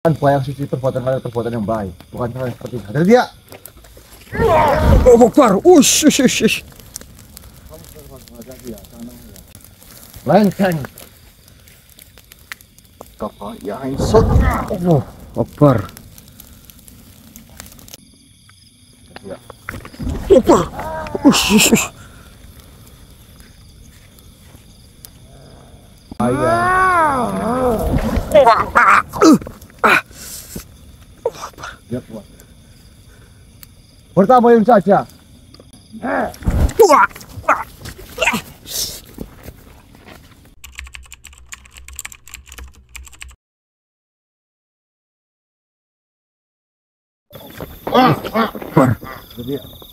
Buah yang suci perbuatan kalian perbuatan yang baik, bukan hal yang seperti itu. Dari dia. Oh, Akbar. Ush. Lengkeng. Kapal yang insot. Oh, Akbar. Akbar. Ush. Dia kuat. Bertabayun saja.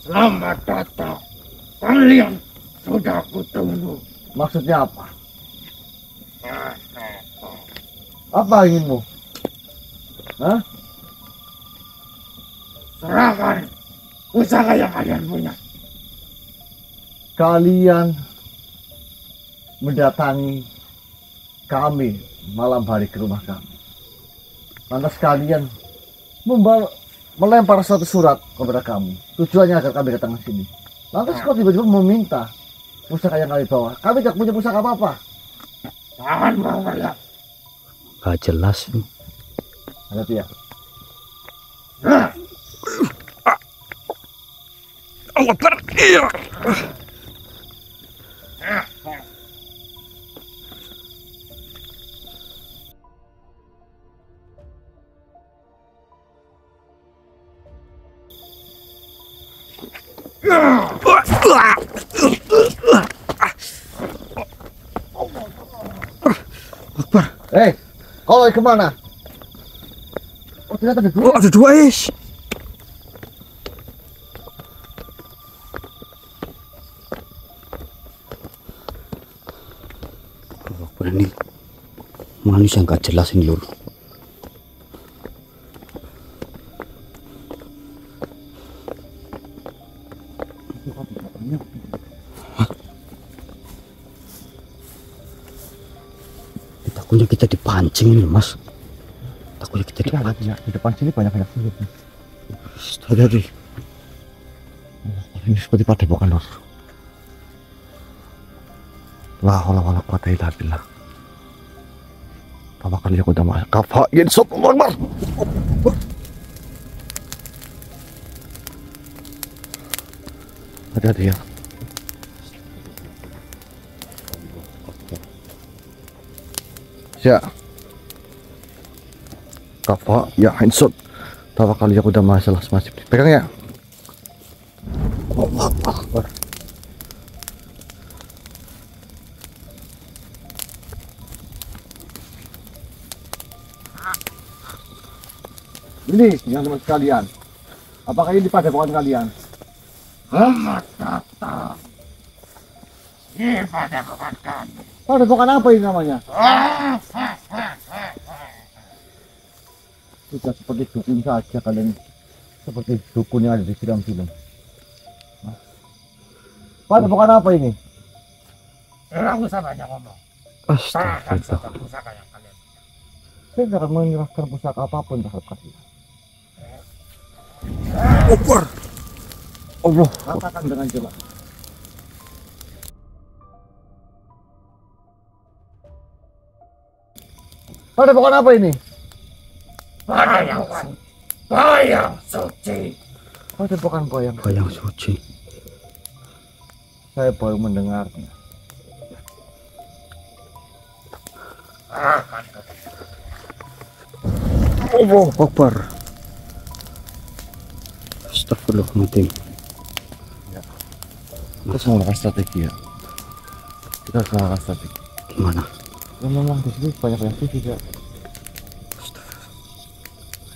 Selamat datang. Kalian sudah kutunggu. Maksudnya apa? Apa inginmu? Hah? Serahkan usaha yang kalian punya. Kalian mendatangi kami malam hari ke rumah kami. Lantas kalian melempar suatu surat kepada kami. Tujuannya agar kami datang ke sini. Lantas kau tiba-tiba meminta pusaka yang kami bawa. Kami tidak punya pusaka apa-apa. Jangan mau kalian. Gak jelas nih. Ada dia. Allah Akbar. Iya. Akbar. Kau lagi kemana? Oh, ternyata ada dua. Oh, ada dua is. Akbar ini manusia yang gak jelas ini lur. Takutnya kita dipancing ini mas. Takutnya kita dipancing. Di depan sini banyak-banyak sulit. Hati-hati. Ini seperti padepokan lor. La haula wala quwata illa billah. Pertama kali aku udah masuk kafain sob Akbar. Hati-hati ya. Ya. Kafa ya hinsut. Pertama kali aku udah masalah masih. Pegang ya. Allah Akbar. Ini yang teman sekalian. Apakah ini padepokan kalian? Selamat datang. Ini pada bukan kami. Padepokan apa ini namanya? Sudah seperti dukun saja kalian. Seperti dukun yang ada di film-film. Padepokan apa ini? Tidak usah banyak ngomong. Serahkan Astagfirullah. satu pusaka yang kalian punya. Saya tidak akan menyerahkan pusaka apapun terhadap kalian. Akbar. Allah. Katakan dengan jelas. Padepokan apa ini? Bayang suci. Padepokan bayang. Bayang suci. Saya baru mendengarnya. Serahkan Allah Akbar. Astagfirullahaladzim. Kita harus menggunakan strategi ya. Kita harus menggunakan strategi. Gimana? Ya memang di sini banyak titik ya.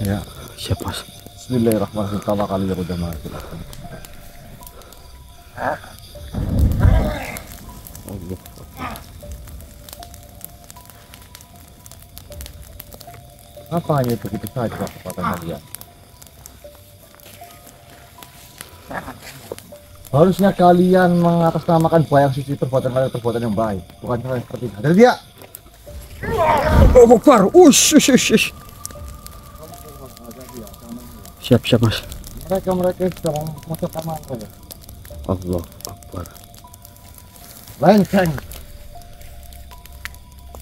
Ya. Siap mas. Bismillahirrahmanirrahim. Pertama kali aku udah masuk. Allah. Apa hanya begitu saja kekuatan kalian? Harusnya kalian mengatasnamakan buah yang suci perbuatan kalian perbuatan yang baik, bukan hal yang seperti itu. Dari dia. Oh Akbar. Ush. Siap siap mas. Mereka sedang masuk kamar saja. Allah Akbar. Lenceng.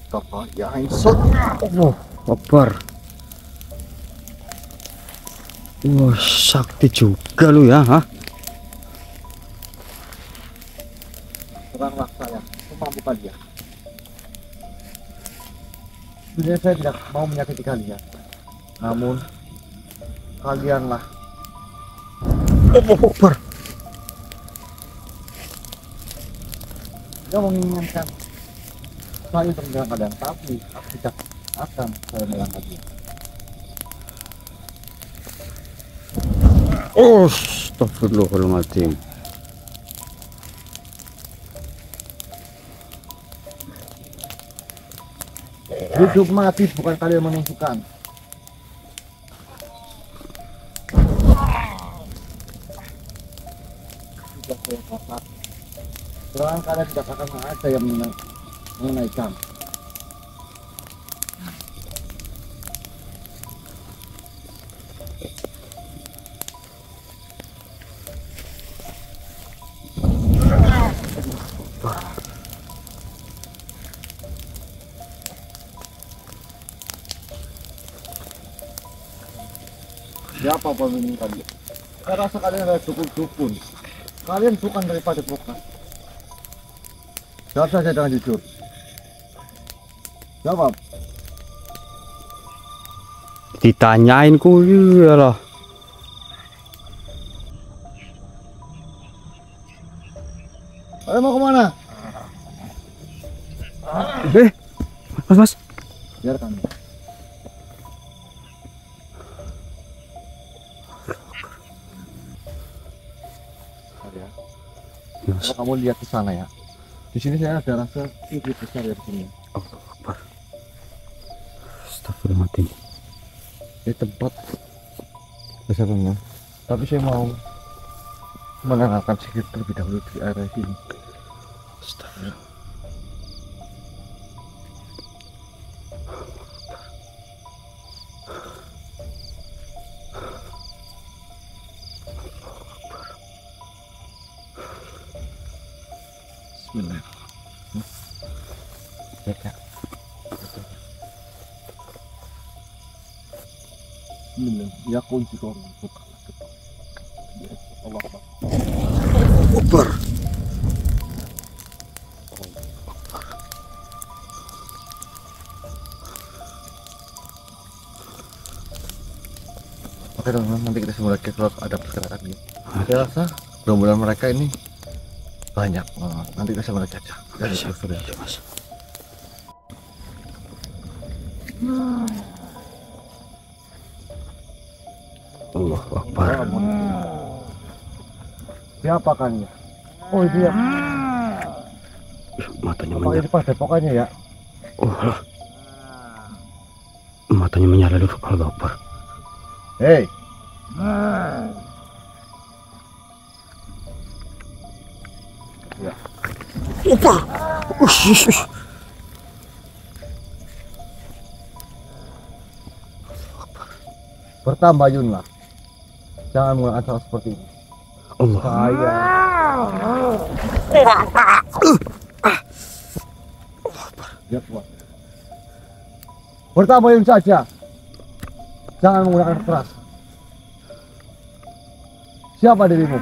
Kebayang sot. Allah Akbar. Wah sakti juga lu ya, ha? Seranglah saya, mampukan dia. Sebenarnya saya tidak mau menyakiti kalian, namun kalianlah. Allah Akbar. Dia menginginkan saya untuk menyerang kalian, tapi aku tidak akan saya menyerang dia. Oh, astagfirullahaladzim. Hidup mati bukan kalian menentukan. Sudah saya katakan, serangan kalian tidak akan ada yang menaikkan. Siapa pemimpin kalian? Saya rasa kalian adalah dukun-dukun. Kalian bukan daripada bukan. Jawab saja dengan jujur. Jawab. Ditanyain ku iyalah. Kalian mau kemana? Mas. Biarkan. Mas. Kalau kamu lihat ke sana ya. Di sini saya ada rasa sedikit besar ya di sini. Allah Akbar. Astagfirullahaladzim. Ini tempat besarnya. Tapi saya mau menanyakan sedikit terlebih dahulu di area sini. Astagfirullah. Bismillah. Ya. Bismillah. Ya kunci kau buka. Allah Akbar. Akbar. Oke dong, nanti kita simulasi kalau ada pergerakan ini. Saya rasa gerombolan mereka ini banyak. Nanti kita simulasi aja. Dari server ya, Mas. Allah Akbar. Siapa kan ya? Oh itu ya. Matanya Apa menyala. ini pada pokoknya ya? Oh, lah. Matanya menyala dulu. Allah Akbar. Hei. Ya. Apa? Ush. Bertambayunlah. Jangan menggunakan cara seperti ini. Allah. Saya. Ya kuat. Bertambayun saja. Jangan menggunakan keras. Siapa dirimu?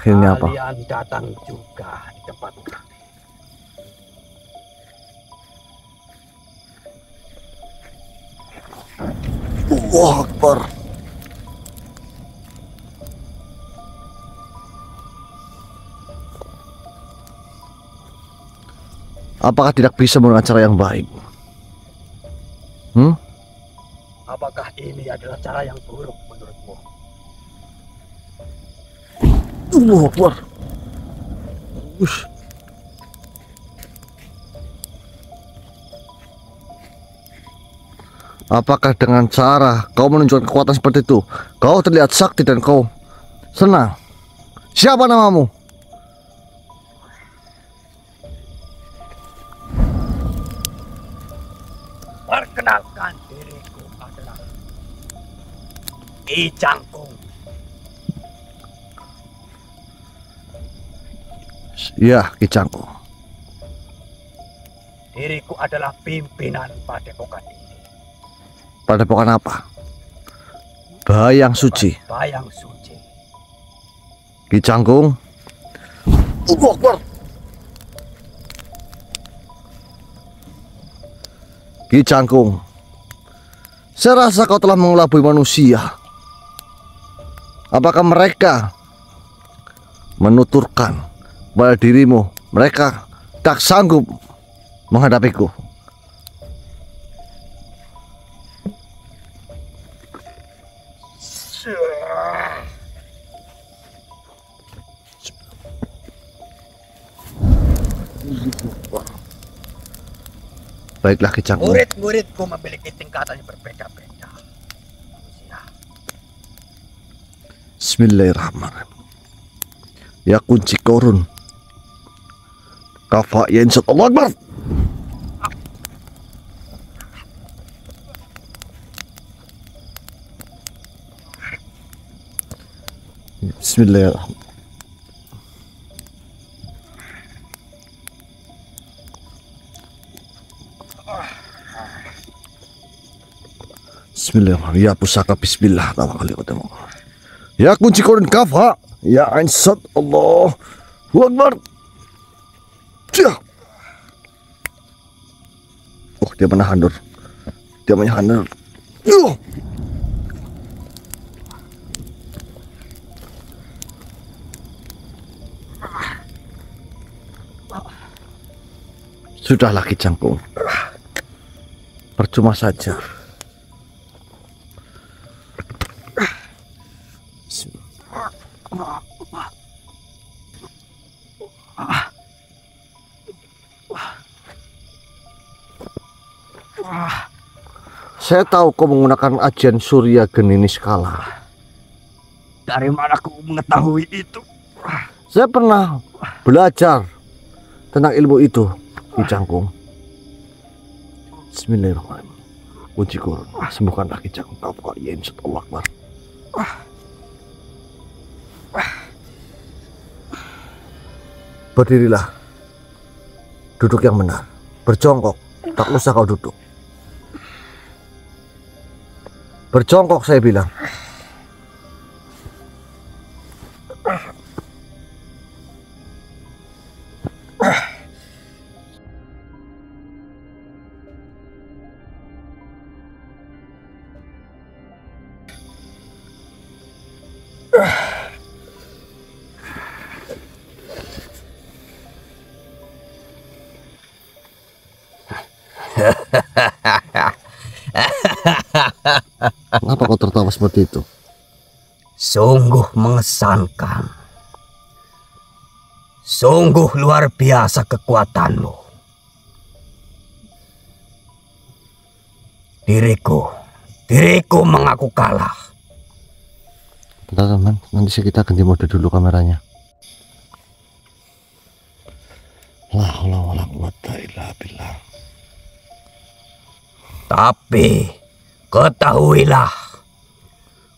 Akhirnya apa? Kalian datang juga di tempat kami. Allah Akbar. Apakah tidak bisa menggunakan cara yang baik? Apakah ini adalah cara yang buruk menurutmu? Allah Akbar. Apakah dengan cara kau menunjukkan kekuatan seperti itu, kau terlihat sakti dan kau senang? Siapa namamu? Perkenalkan, diriku adalah Ki Cangkung. Ya, Ki Cangkung. Diriku adalah pimpinan padepokan ini. Padepokan apa? Bayang Suci. Bayang Suci. Ki Cangkung. Allahu Akbar. Ki Cangkung, saya rasa kau telah mengelabui manusia. Apakah mereka menuturkan pada dirimu mereka tak sanggup menghadapiku? Baiklah Ki Cangkung. Murid-muridku memiliki tingkatan yang berbeda-beda. Bismillahirrahmanirrahim. Ya kunci korun. Kafa ya insya Allah Akbar. Bismillahirrahmanirrahim. Bismillahirrahmanirrahim. Ya pusaka bismillah tawakal qadamu. Ya kunci korun kafa ya insya Allah Akbar. Oh, dia menahan Dur. Dia menahan Dur. Sudahlah Ki Cangkung. Percuma saja. Saya tahu kau menggunakan ajian Surya Genini Skala. Dari mana kau mengetahui itu? Saya pernah belajar tentang ilmu itu, Ki Cangkung. Bismillahirrahmanirrahim. Kunci korun, sembuhkanlah Ki Cangkung. Ya insya Allah Akbar. Berdirilah. Duduk yang benar. Berjongkok. Tak usah kau duduk. Berjongkok saya bilang. Kenapa kau tertawa seperti itu? Sungguh mengesankan. Sungguh luar biasa kekuatanmu. Diriku mengaku kalah. Bentar teman, nanti kita ganti mode dulu kameranya. La haula wala quwata illa billah. Tapi ketahuilah,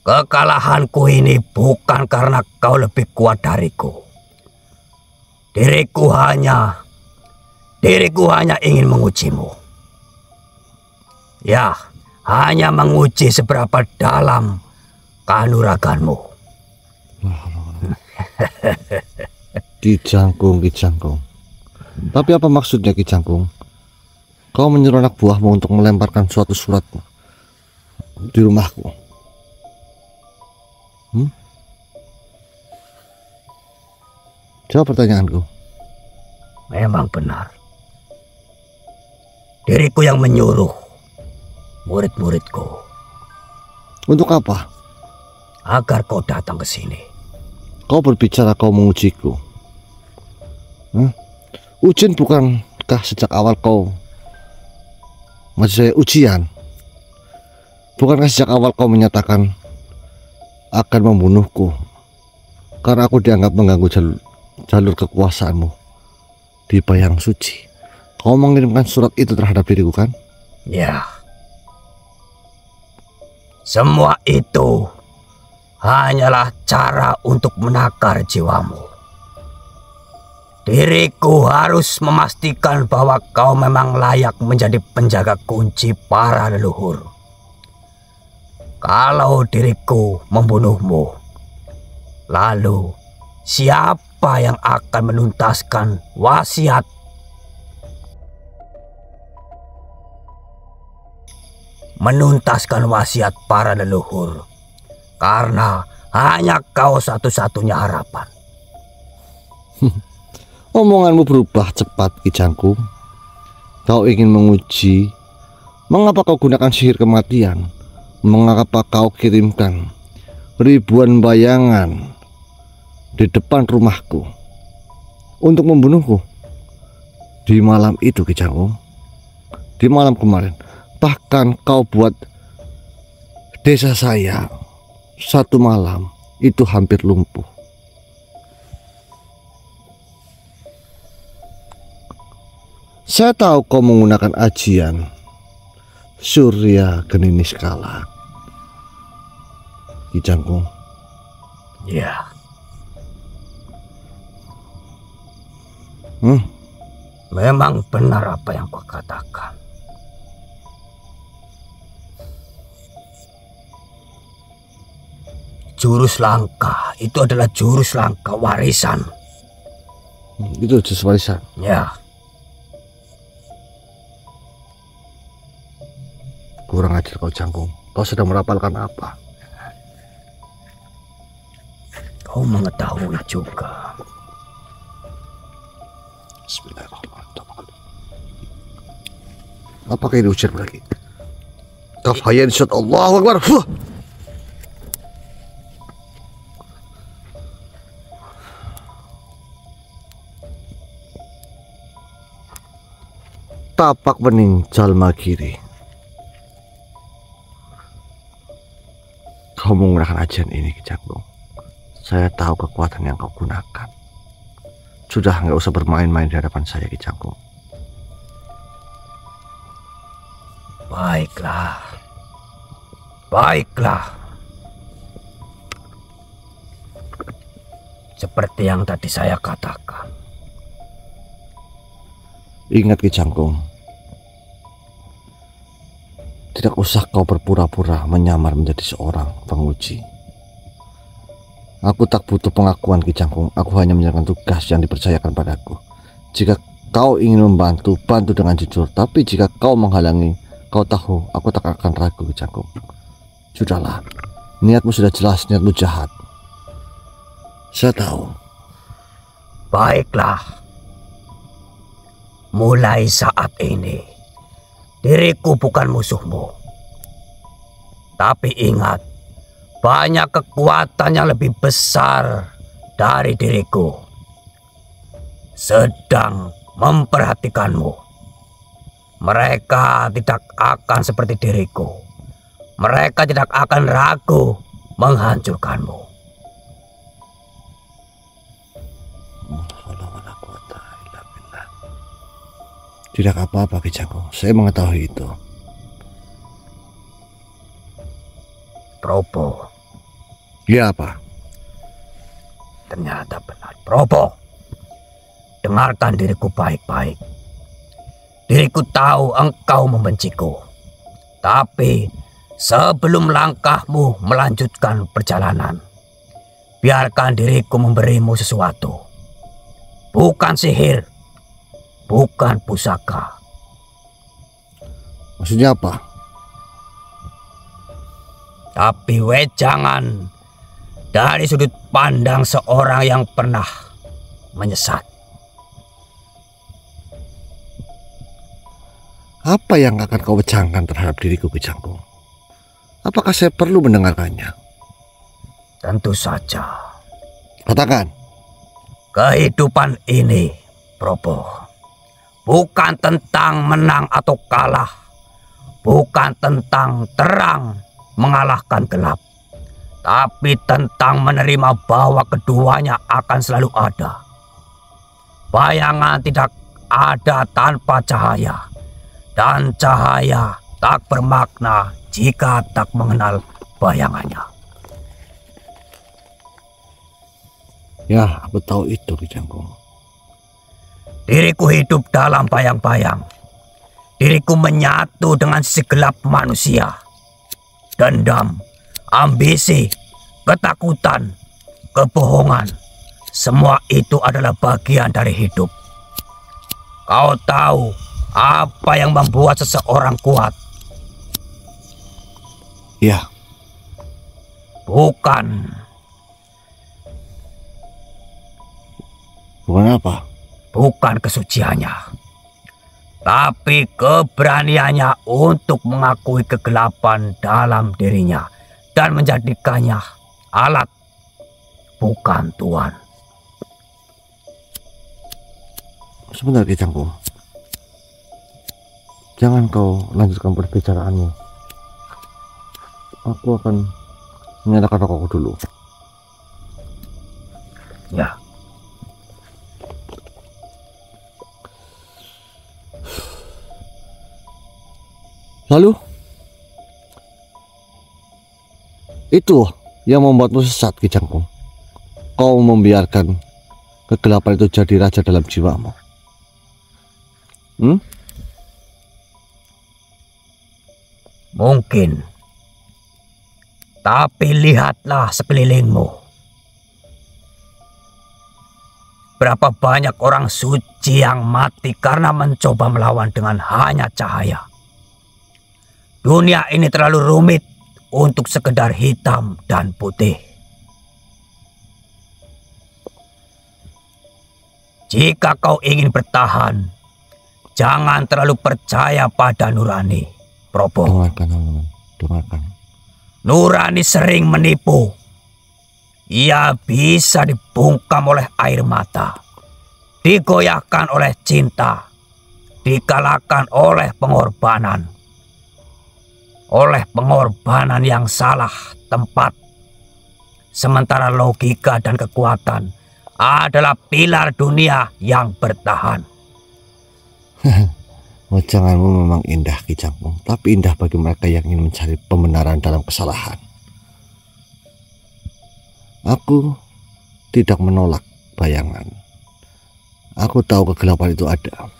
kekalahanku ini bukan karena kau lebih kuat dariku. Diriku hanya ingin mengujimu. Ya, hanya menguji seberapa dalam kanuraganmu. Ki Cangkung, Ki Cangkung. Tapi apa maksudnya Ki Cangkung? Kau menyuruh anak buahmu untuk melemparkan suatu surat di rumahku. Jawab pertanyaanku. Memang benar. Diriku yang menyuruh murid-muridku. Untuk apa? Agar kau datang ke sini. Kau berbicara kau mengujiku. Ujian bukankah sejak awal kau masih saya ujian? Bukankah sejak awal kau menyatakan akan membunuhku karena aku dianggap mengganggu jalur kekuasaanmu di Bayang Suci? Kau mengirimkan surat itu terhadap diriku, kan? Ya. Semua itu hanyalah cara untuk menakar jiwamu. Diriku harus memastikan bahwa kau memang layak menjadi penjaga kunci para leluhur. Kalau diriku membunuhmu, lalu siapa yang akan menuntaskan wasiat? Menuntaskan wasiat para leluhur, karena hanya kau satu-satunya harapan. Omonganmu berubah cepat, Ki Cangkung. Kau ingin menguji mengapa kau gunakan sihir kematian, mengapa kau kirimkan ribuan bayangan di depan rumahku untuk membunuhku di malam itu, Ki Cangkung. Di malam kemarin bahkan kau buat desa saya satu malam itu hampir lumpuh. Saya tahu kau menggunakan ajian Surya Geni Niskala, Ki Cangkung. Ya. Memang benar apa yang kau katakan. Jurus langka itu adalah jurus langka warisan. Itu jurus warisan. Ya. Kurang ajar kau, Cangkung. Kau sedang merapalkan apa? Kau mengetahui juga. Bismillahirrahmanirrahim. Apakah ini ujian lagi? Kafhayan syad Allahu Akbar. Tapak bening jalma kiri. Kau menggunakan ajian ini, Ki Cangkung. Saya tahu kekuatan yang kau gunakan. Sudah, nggak usah bermain-main di hadapan saya, Ki Cangkung. Baiklah. Baiklah. Seperti yang tadi saya katakan. Ingat, Ki Cangkung. Tidak usah kau berpura-pura menyamar menjadi seorang penguji. Aku tak butuh pengakuan, Ki Cangkung. Aku hanya menjalankan tugas yang dipercayakan padaku. Jika kau ingin membantu, bantu dengan jujur. Tapi jika kau menghalangi, kau tahu aku tak akan ragu, Ki Cangkung. Sudahlah, niatmu sudah jelas, niatmu jahat. Saya tahu. Baiklah. Mulai saat ini, diriku bukan musuhmu. Tapi ingat, banyak kekuatan yang lebih besar dari diriku sedang memperhatikanmu. Mereka tidak akan seperti diriku. Mereka tidak akan ragu menghancurkanmu. Tidak apa-apa, Ki Cangkung. Saya mengetahui itu. Probo. Ya, apa? Ternyata benar. Probo, dengarkan diriku baik-baik. Diriku tahu engkau membenciku. Tapi sebelum langkahmu melanjutkan perjalanan, biarkan diriku memberimu sesuatu. Bukan sihir, bukan pusaka. Maksudnya apa? Tapi wejangan dari sudut pandang seorang yang pernah menyesat. Apa yang akan kau wecangkan terhadap diriku, Ki Cangkung? Apakah saya perlu mendengarkannya? Tentu saja. Katakan. Kehidupan ini, Probo, bukan tentang menang atau kalah. bukan tentang terang mengalahkan gelap, tapi tentang menerima bahwa keduanya akan selalu ada. Bayangan tidak ada tanpa cahaya, dan cahaya tak bermakna jika tak mengenal bayangannya. Ya, aku tahu itu Ki Jangkung. Diriku hidup dalam bayang-bayang. Diriku menyatu dengan sisi gelap manusia. Dendam, ambisi, ketakutan, kebohongan, semua itu adalah bagian dari hidup. Kau tahu apa yang membuat seseorang kuat? Ya. Bukan Apa? Bukan kesuciannya, tapi keberaniannya untuk mengakui kegelapan dalam dirinya dan menjadikannya alat, bukan tuan. Sebentar Ki Jangkung. Jangan kau lanjutkan perbicaraanmu. Aku akan menyalakan rokokku dulu. Ya. Lalu, itu yang membuatmu sesat Ki Jangkung. Kau membiarkan kegelapan itu jadi raja dalam jiwamu. Mungkin. Tapi lihatlah sekelilingmu. Berapa banyak orang suci yang mati karena mencoba melawan dengan hanya cahaya. Dunia ini terlalu rumit untuk sekedar hitam dan putih. Jika kau ingin bertahan, jangan terlalu percaya pada nurani, Probo. Dengarkan. Nurani sering menipu. Ia bisa dibungkam oleh air mata, digoyahkan oleh cinta, dikalahkan oleh pengorbanan. Oleh pengorbanan yang salah tempat. Sementara logika dan kekuatan adalah pilar dunia yang bertahan. Wajanganmu memang indah Ki Jangkung, tapi indah bagi mereka yang ingin mencari pembenaran dalam kesalahan. Aku tidak menolak bayangan. Aku tahu kegelapan itu ada.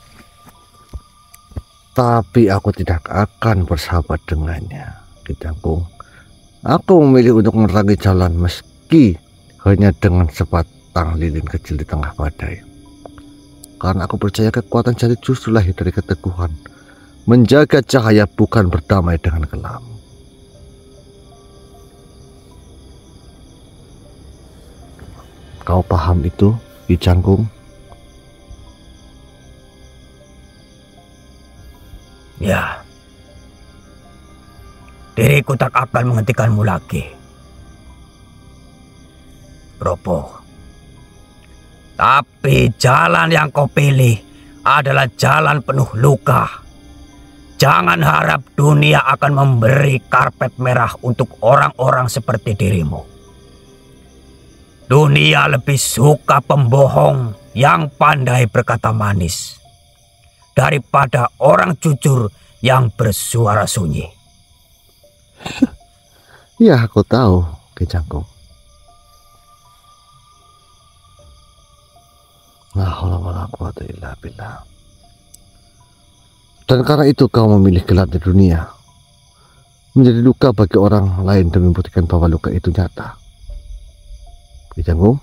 Tapi aku tidak akan bersahabat dengannya, Ki Jangkung. Aku memilih untuk menerangi jalan meski hanya dengan sebatang lilin kecil di tengah badai. Karena aku percaya kekuatan jati justru lahir dari keteguhan. Menjaga cahaya bukan berdamai dengan kelam. Kau paham itu, Ki Jangkung? Ya, diriku tak akan menghentikanmu lagi, Probo. Tapi jalan yang kau pilih adalah jalan penuh luka. Jangan harap dunia akan memberi karpet merah untuk orang-orang seperti dirimu. Dunia lebih suka pembohong yang pandai berkata manis daripada orang jujur yang bersuara sunyi. Ya, aku tahu, Ki Jangkung. La haula wala quwata illa billah. Dan karena itu kau memilih gelapnya dunia, menjadi luka bagi orang lain demi membuktikan bahwa luka itu nyata. Ki Jangkung?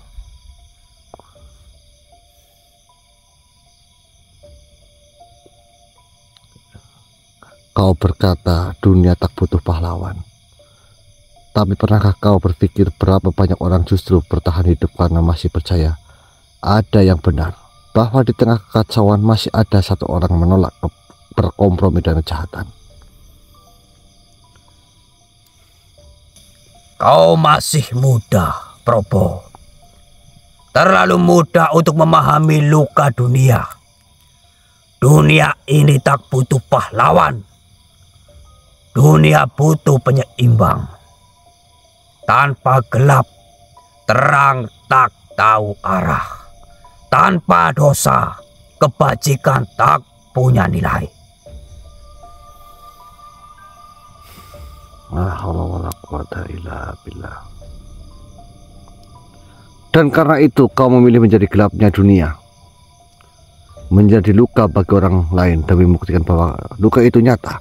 Kau berkata dunia tak butuh pahlawan. Tapi pernahkah kau berpikir berapa banyak orang justru bertahan hidup karena masih percaya ada yang benar, bahwa di tengah kekacauan masih ada satu orang menolak berkompromi dengan kejahatan? Kau masih muda, Probo. Terlalu muda untuk memahami luka dunia. Dunia ini tak butuh pahlawan. dunia butuh penyeimbang. Tanpa gelap, terang tak tahu arah. Tanpa dosa, kebajikan tak punya nilai. La haula wala quwata illa billah. Dan karena itu kau memilih menjadi gelapnya dunia, menjadi luka bagi orang lain demi membuktikan bahwa luka itu nyata.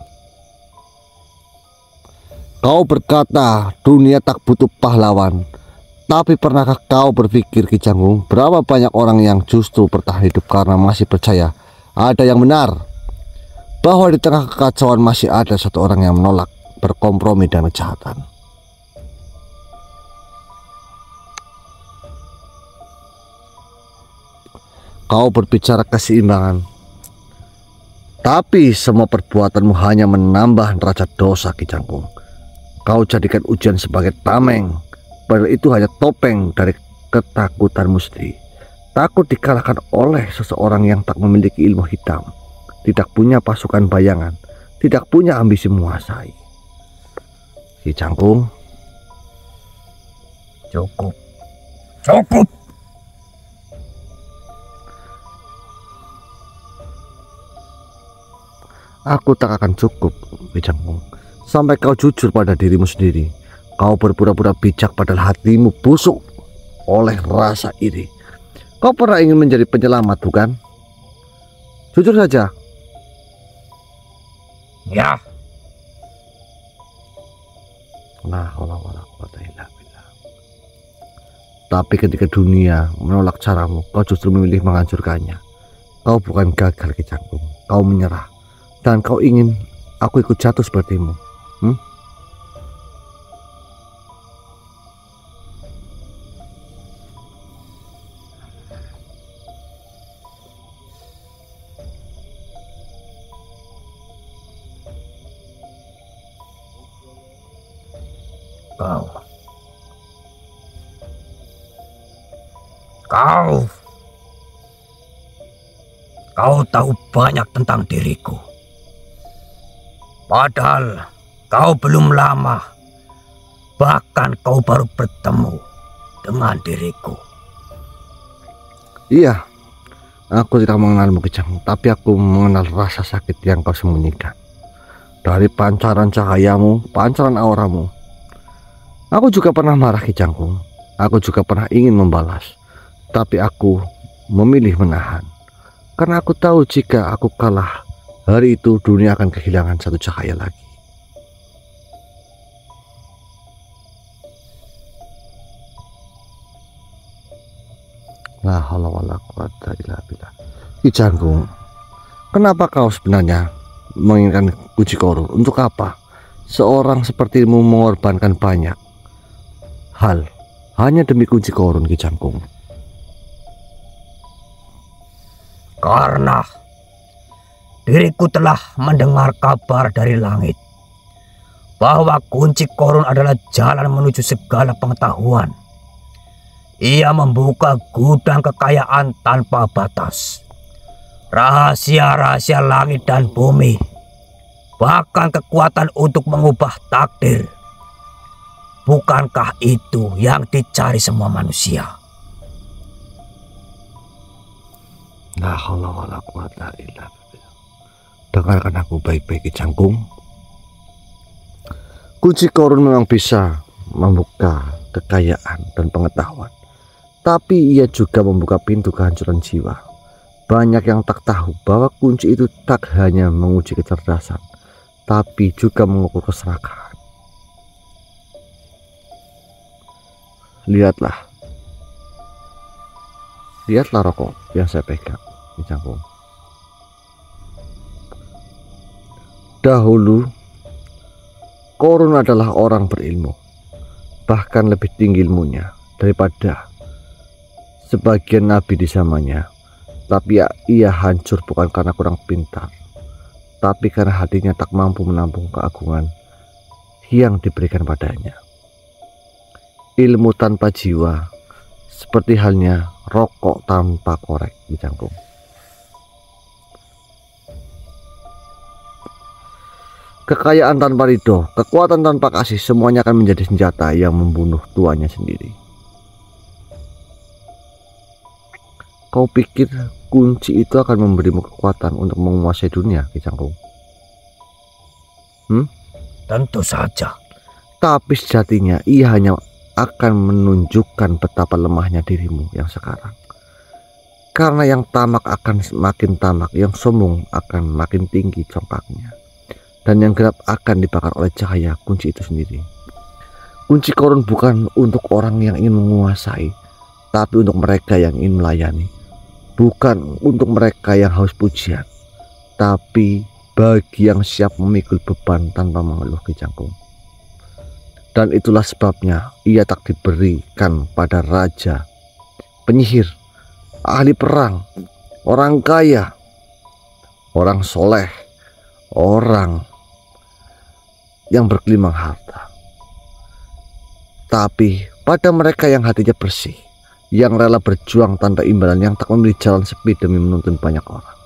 Kau berkata dunia tak butuh pahlawan, tapi pernahkah kau berpikir Ki Canggung, berapa banyak orang yang justru bertahan hidup karena masih percaya ada yang benar, bahwa di tengah kekacauan masih ada satu orang yang menolak berkompromi dengan kejahatan. Kau berbicara keseimbangan, tapi semua perbuatanmu hanya menambah neraca dosa Ki Canggung. Kau jadikan ujian sebagai tameng, padahal itu hanya topeng dari ketakutanmu sendiri. Takut dikalahkan oleh seseorang yang tak memiliki ilmu hitam, tidak punya pasukan bayangan, tidak punya ambisi menguasai. Ki Canggung, Cukup. Cukup. aku tak akan cukup, Ki Canggung, sampai kau jujur pada dirimu sendiri. Kau berpura-pura bijak padahal hatimu busuk oleh rasa iri. Kau pernah ingin menjadi penyelamat, bukan? Jujur saja. Ya. Nah, wala quwata illa billah. Tapi ketika dunia menolak caramu, kau justru memilih menghancurkannya. Kau bukan gagal Ki Canggung, kau menyerah. Dan kau ingin aku ikut jatuh sepertimu. Kau tahu banyak tentang diriku. Padahal kau belum lama, bahkan kau baru bertemu dengan diriku. Iya, aku tidak mengenalmu Ki Canggung, tapi aku mengenal rasa sakit yang kau sembunyikan. Dari pancaran cahayamu, pancaran auramu, aku juga pernah marah Ki Canggung. Aku juga pernah ingin membalas, tapi aku memilih menahan. Karena aku tahu jika aku kalah, hari itu dunia akan kehilangan satu cahaya lagi. La haula wala quwata illa billah. Ki Canggung, kenapa kau sebenarnya menginginkan Kunci Korun? Untuk apa seorang sepertimu mengorbankan banyak hal hanya demi Kunci Korun, Ki Canggung? Karena diriku telah mendengar kabar dari langit bahwa Kunci Korun adalah jalan menuju segala pengetahuan. Ia membuka gudang kekayaan tanpa batas, rahasia-rahasia langit dan bumi, bahkan kekuatan untuk mengubah takdir. Bukankah itu yang dicari semua manusia? La haula wala quwata illa billah. Dengarkan aku baik-baik Ki Canggung. Kunci Korun memang bisa membuka kekayaan dan pengetahuan, tapi ia juga membuka pintu kehancuran jiwa. Banyak yang tak tahu bahwa kunci itu tak hanya menguji kecerdasan, tapi juga mengukur keserakahan. Lihatlah rokok yang saya pegang, Ki Canggung. Dahulu Korun adalah orang berilmu, bahkan lebih tinggi ilmunya daripada sebagian nabi di zamannya. Tapi ia hancur bukan karena kurang pintar, tapi karena hatinya tak mampu menampung keagungan yang diberikan padanya. Ilmu tanpa jiwa seperti halnya rokok tanpa korek, Ki Canggung. Kekayaan tanpa ridho, kekuatan tanpa kasih, semuanya akan menjadi senjata yang membunuh tuannya sendiri. Kau pikir kunci itu akan memberimu kekuatan untuk menguasai dunia, Ki Cangkung? Tentu saja. Tapi sejatinya ia hanya akan menunjukkan betapa lemahnya dirimu yang sekarang. Karena yang tamak akan semakin tamak, yang sombong akan makin tinggi congkaknya, dan yang gelap akan dibakar oleh cahaya kunci itu sendiri. Kunci korun bukan untuk orang yang ingin menguasai, tapi untuk mereka yang ingin melayani. Bukan untuk mereka yang haus pujian, tapi bagi yang siap memikul beban tanpa mengeluh, Ki Cangkung. Dan itulah sebabnya ia tak diberikan pada raja, penyihir, ahli perang, orang kaya, orang soleh, orang yang bergelimang harta. Tapi pada mereka yang hatinya bersih, yang rela berjuang tanpa imbalan, yang tak memilih jalan sepi demi menuntun banyak orang.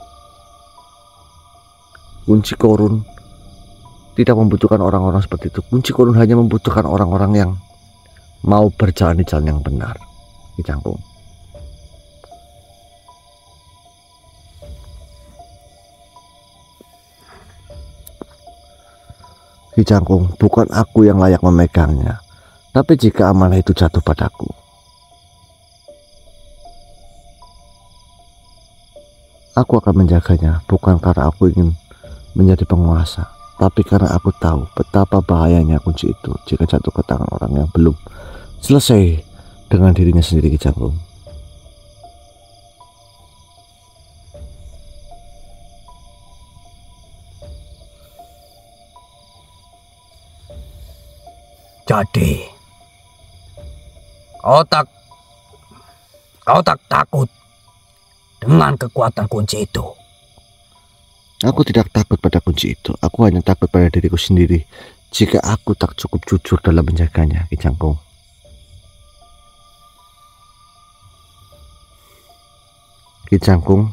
Kunci korun tidak membutuhkan orang-orang seperti itu. Kunci korun hanya membutuhkan orang-orang yang mau berjalan di jalan yang benar, Ki Cangkung. Ki Cangkung, bukan aku yang layak memegangnya, tapi jika amanah itu jatuh padaku, aku akan menjaganya, bukan karena aku ingin menjadi penguasa, tapi karena aku tahu betapa bahayanya kunci itu jika jatuh ke tangan orang yang belum selesai dengan dirinya sendiri, Ki Cangkung. Jadi, kau tak takut dengan kekuatan kunci itu? Aku tidak takut pada kunci itu. Aku hanya takut pada diriku sendiri jika aku tak cukup jujur dalam menjaganya, Ki Cangkung. Ki Cangkung,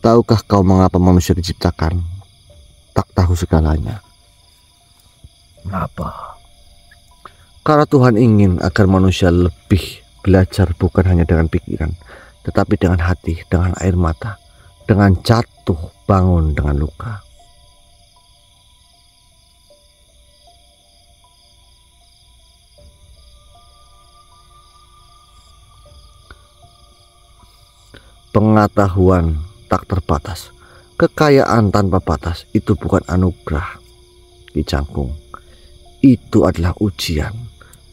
tahukah kau mengapa manusia diciptakan tak tahu segalanya? Kenapa? Karena Tuhan ingin agar manusia lebih belajar bukan hanya dengan pikiran, tetapi dengan hati, dengan air mata, dengan jatuh bangun, dengan luka. Pengetahuan tak terbatas, kekayaan tanpa batas, itu bukan anugerah, Ki Cangkung. Itu adalah ujian,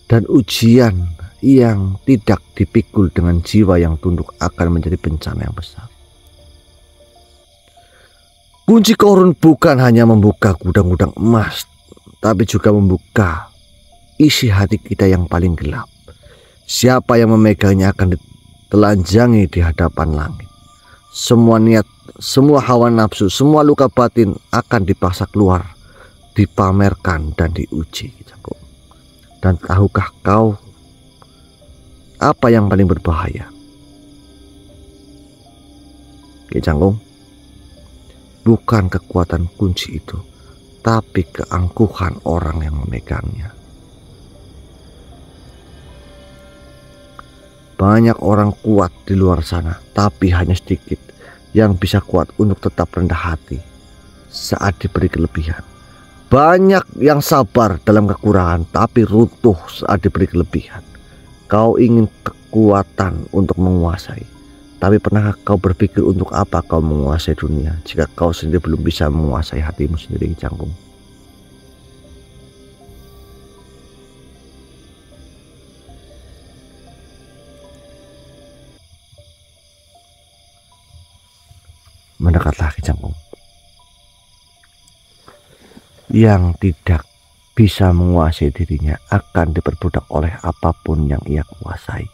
dan ujian yang tidak dipikul dengan jiwa yang tunduk akan menjadi bencana yang besar. Kunci korun bukan hanya membuka gudang-gudang emas, tapi juga membuka isi hati kita yang paling gelap. Siapa yang memegangnya akan ditelanjangi di hadapan langit. Semua niat, semua hawa nafsu, semua luka batin akan dipaksa keluar, dipamerkan dan diuji. Dan tahukah kau apa yang paling berbahaya, Ki Cangkung? Bukan kekuatan kunci itu, tapi keangkuhan orang yang memegangnya. Banyak orang kuat di luar sana, tapi hanya sedikit yang bisa kuat untuk tetap rendah hati saat diberi kelebihan. Banyak yang sabar dalam kekurangan, tapi runtuh saat diberi kelebihan. Kau ingin kekuatan untuk menguasai, tapi pernahkah kau berpikir untuk apa kau menguasai dunia jika kau sendiri belum bisa menguasai hatimu sendiri, Ki Cangkung? Mendekatlah, Ki Cangkung. Yang tidak bisa menguasai dirinya akan diperbudak oleh apapun yang ia kuasai.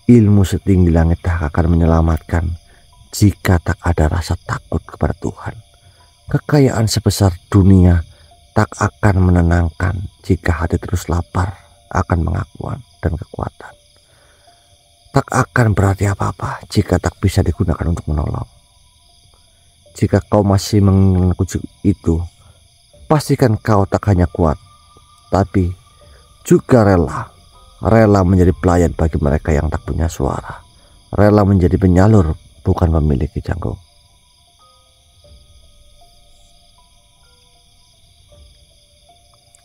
Ilmu setinggi langit tak akan menyelamatkan jika tak ada rasa takut kepada Tuhan. Kekayaan sebesar dunia tak akan menenangkan jika hati terus lapar akan pengakuan dan kekuatan. tak akan berarti apa-apa jika tak bisa digunakan untuk menolong. Jika kau masih menginginkan kucing itu, pastikan kau tak hanya kuat, tapi juga rela menjadi pelayan bagi mereka yang tak punya suara, rela menjadi penyalur, bukan pemilik Ki Cangkung.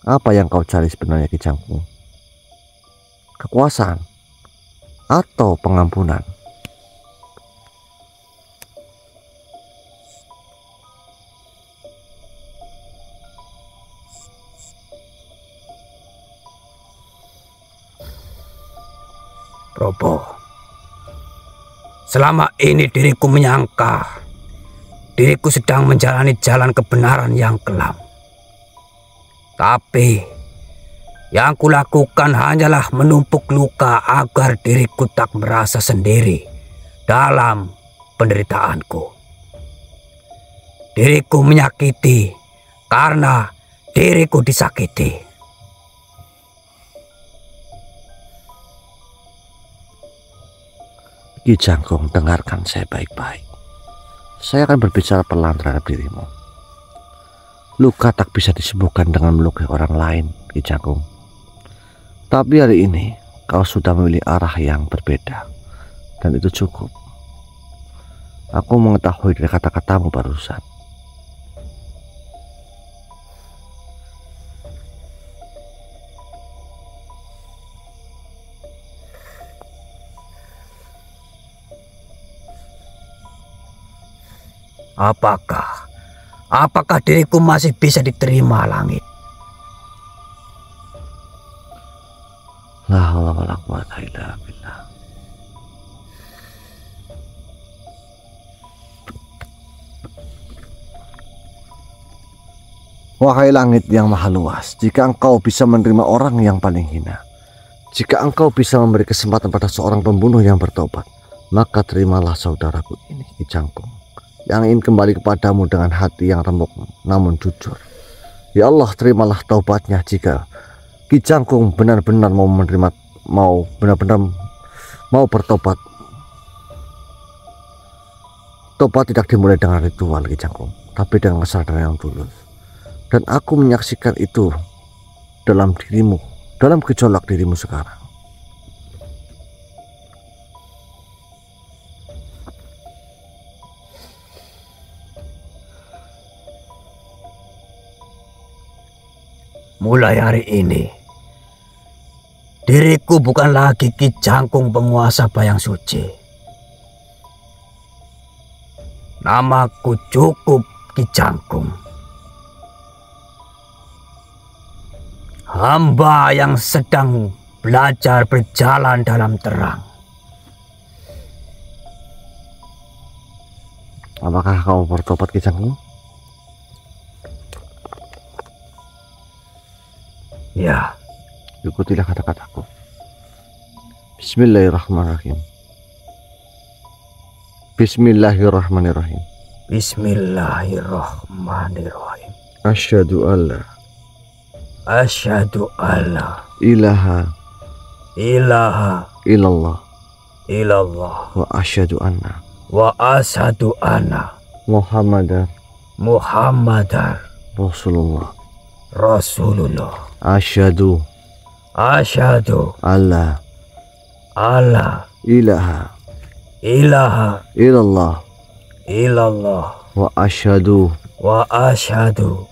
Apa yang kau cari sebenarnya Ki Cangkung? Kekuasaan atau pengampunan? Probo, selama ini diriku menyangka diriku sedang menjalani jalan kebenaran yang kelam. Tapi yang kulakukan hanyalah menumpuk luka agar diriku tak merasa sendiri dalam penderitaanku. Diriku menyakiti karena diriku disakiti. Ki Cangkung, dengarkan saya baik-baik. Saya akan berbicara pelan terhadap dirimu. Luka tak bisa disembuhkan dengan melukai orang lain, Ki Cangkung. Tapi hari ini kau sudah memilih arah yang berbeda, dan itu cukup. Aku mengetahui dari kata-katamu barusan. Apakah diriku masih bisa diterima langit? La haula wala quwata illa billah. Wahai langit yang maha luas, jika engkau bisa menerima orang yang paling hina, jika engkau bisa memberi kesempatan pada seorang pembunuh yang bertobat, maka terimalah saudaraku ini, Ki Cangkung, yang ingin kembali kepadamu dengan hati yang remuk namun jujur. Ya Allah, terimalah taubatnya jika Ki Cangkung benar-benar mau bertobat. Tobat tidak dimulai dengan ritual, Ki Cangkung, tapi dengan kesadaran yang tulus. Dan aku menyaksikan itu dalam dirimu, dalam gejolak dirimu sekarang. Mulai hari ini, diriku bukan lagi Ki Cangkung penguasa Bayang Suci. Namaku cukup Ki Cangkung. Hamba yang sedang belajar berjalan dalam terang. Apakah kau bertobat, Ki Cangkung? Ya. Ikutilah kata-kataku. Bismillahirrahmanirrahim. Bismillahirrahmanirrahim. Bismillahirrahmanirrahim. Asyhadu alla ilaha illallah wa asyhadu anna Muhammadar Rasulullah. Asyhadu alla ilaha illallah wa asyhadu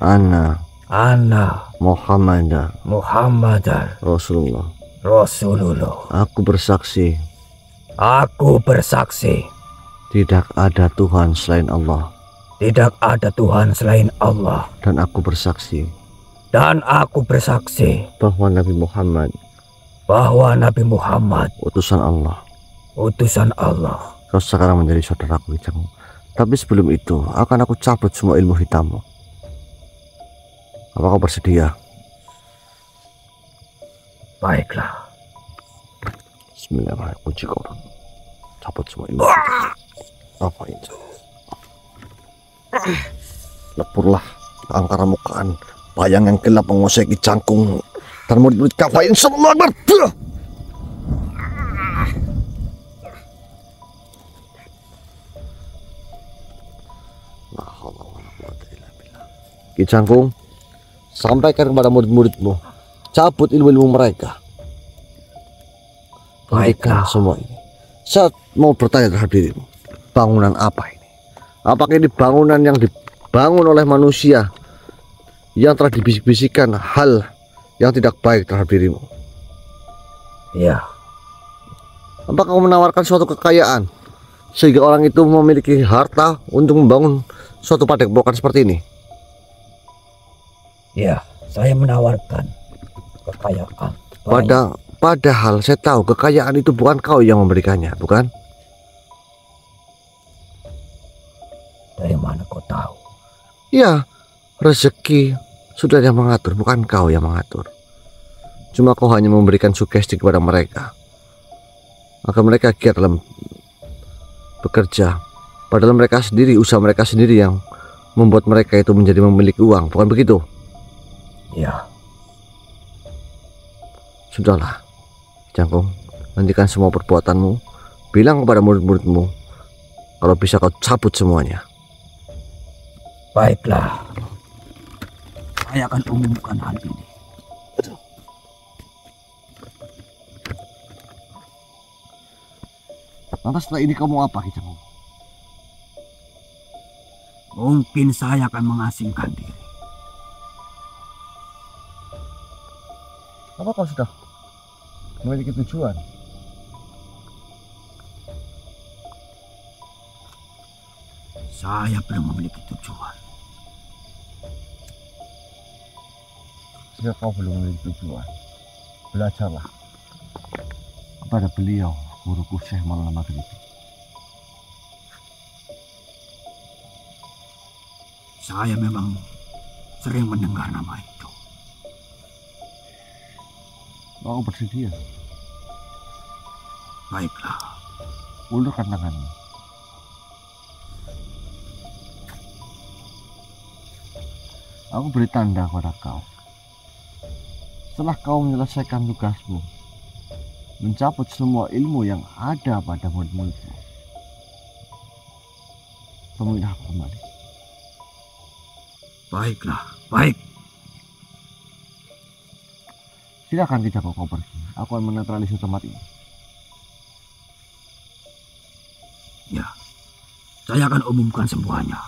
anna Muhammadar Rasulullah. Aku bersaksi tidak ada Tuhan selain Allah. Dan aku bersaksi bahwa Nabi Muhammad utusan Allah. Kau sekarang menjadi saudaraku, Ki Cangkung. Tapi sebelum itu akan aku cabut semua ilmu hitammu. Apa kau bersedia? Baiklah. Bismillahirrahmanirrahim. Kunci kau cabut semua ilmu. Apa itu? Lepurlah angkara mukaan bayang yang gelap menguasai Ki Cangkung dan murid-murid kafain semua Ki Cangkung, sampaikan kepada murid-muridmu, cabut ilmu-ilmu mereka. Hentikan semua ini. Saya mau bertanya terhadap dirimu, bangunan apa ini? Apakah ini bangunan yang dibangun oleh manusia yang telah dibisik-bisikan hal yang tidak baik terhadap dirimu? Ya. Apakah kau menawarkan suatu kekayaan sehingga orang itu memiliki harta untuk membangun suatu padepokan seperti ini? Ya, saya menawarkan kekayaan. Padahal saya tahu kekayaan itu bukan kau yang memberikannya, bukan? Dari mana kau tahu? Ya, rezeki sudah yang mengatur, bukan kau yang mengatur. Cuma kau hanya memberikan sugesti kepada mereka agar mereka giat dalam bekerja. Padahal mereka sendiri, usaha mereka sendiri yang membuat mereka itu menjadi memiliki uang, bukan begitu? Ya. Sudahlah, Cangkung, hentikan semua perbuatanmu. Bilang kepada murid-muridmu, kalau bisa kau cabut semuanya. Baiklah. Saya akan umumkan hal ini. Lantas setelah ini kamu apa, Ki Cangkung? Mungkin saya akan mengasingkan diri. Apa kau sudah memiliki tujuan? Saya belum memiliki tujuan. Jika kau belum memiliki tujuan, belajarlah kepada beliau, guruku Syekh Maulana Maghribi. Saya memang sering mendengar nama itu. Kau bersedia? Baiklah. Ulurkan tanganmu. Aku beri tanda kepada kau. Setelah kau menyelesaikan tugasmu, mencabut semua ilmu yang ada pada murid-muridmu, temuilah aku kembali. Baiklah, baik. Silakan Ki Cangkung, kau pergi. Aku akan menetralisir tempat ini. Ya, saya akan umumkan semuanya.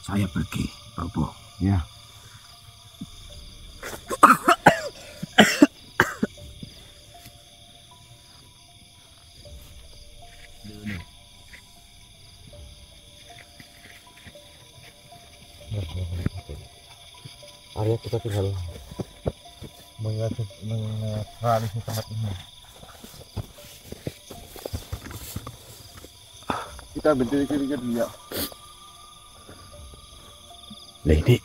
Saya pergi, Pak Bo. Ya. Arya, kita tinggal menetralisir tempat ini. Kita berdiri kiri-kiri dia. Lah ini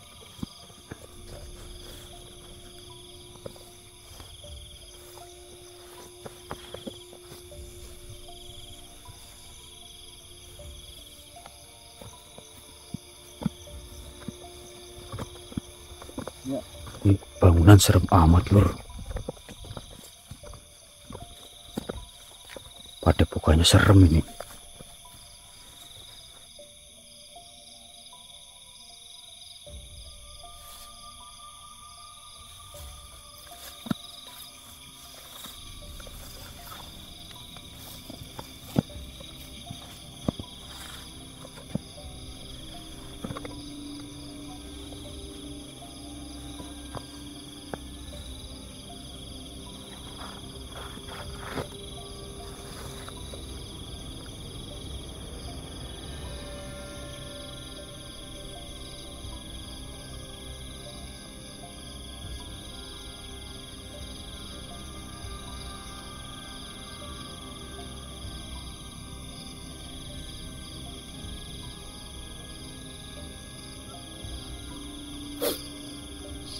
ini bangunan serem amat, Lur. Padepokannya serem ini.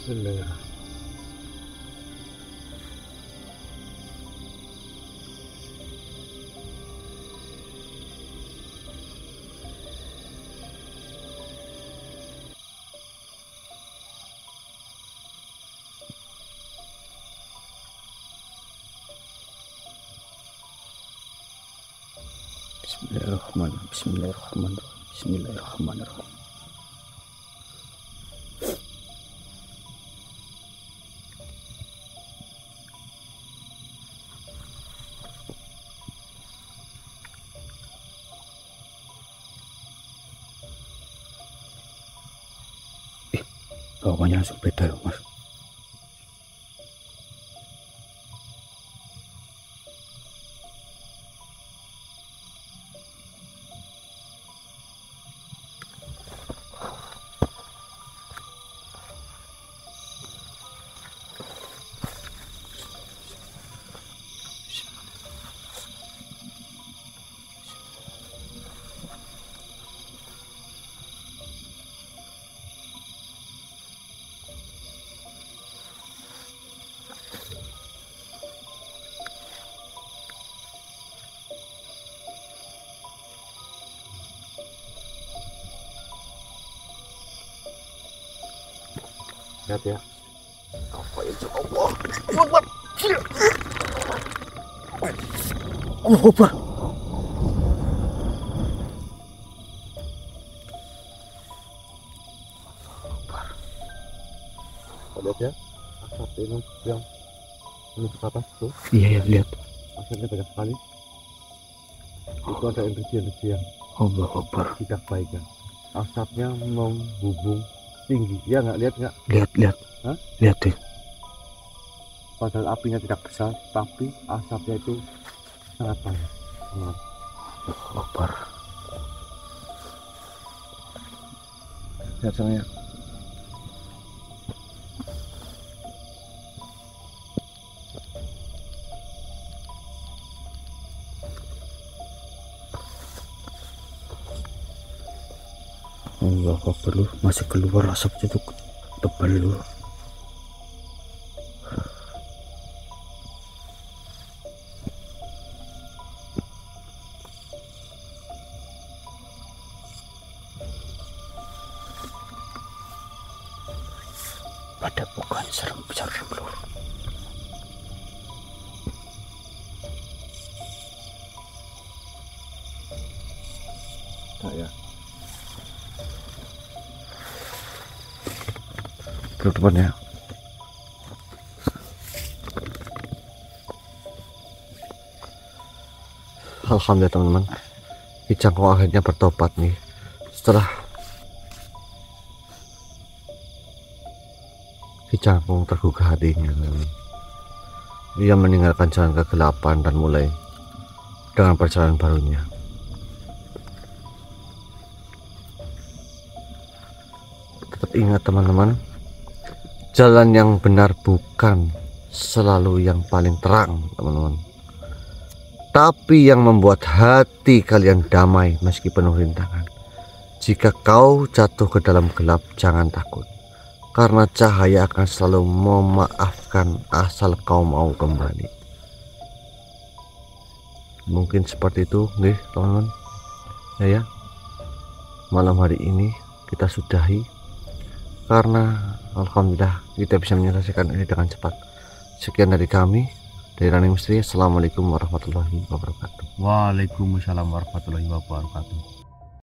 Bismillah. Bismillahirrahmanirrahim. Bismillahirrahmanirrahim. Bismillahirrahmanirrahim. Bawahnya langsung beda loh mas. Lihat ya. Allah Akbar. Lihat ya. Asap ini yang menuju ke atas tuh. Iya ya, lihat. Asapnya banyak sekali. Itu ada energi yang Allah Akbar. tidak baik ya. Asapnya membubung tinggi. Ya nggak, lihat nggak? Lihat. Hah? Lihat deh. Padahal apinya tidak besar, tapi asapnya itu sangat banyak. Teman. Allah Akbar. Lihat sana ya. Allah Akbar loh, masih keluar asapnya tuh tebal loh. Pada bukan serem loh. Nah, ya. Teman-teman ya. Alhamdulillah teman-teman, Kijangku akhirnya bertobat nih setelah Kijangku tergugah hatinya. Dia meninggalkan jalan kegelapan dan mulai dengan perjalanan barunya. Tetap ingat teman-teman, jalan yang benar bukan selalu yang paling terang teman-teman, tapi yang membuat hati kalian damai meski penuh rintangan. Jika kau jatuh ke dalam gelap, jangan takut, karena cahaya akan selalu memaafkan asal kau mau kembali. Mungkin seperti itu nih teman-teman ya. Malam hari ini kita sudahi, karena alhamdulillah kita bisa menyelesaikan ini dengan cepat. Sekian dari kami, dari Running Misteri. Assalamualaikum warahmatullahi wabarakatuh. Waalaikumsalam warahmatullahi wabarakatuh.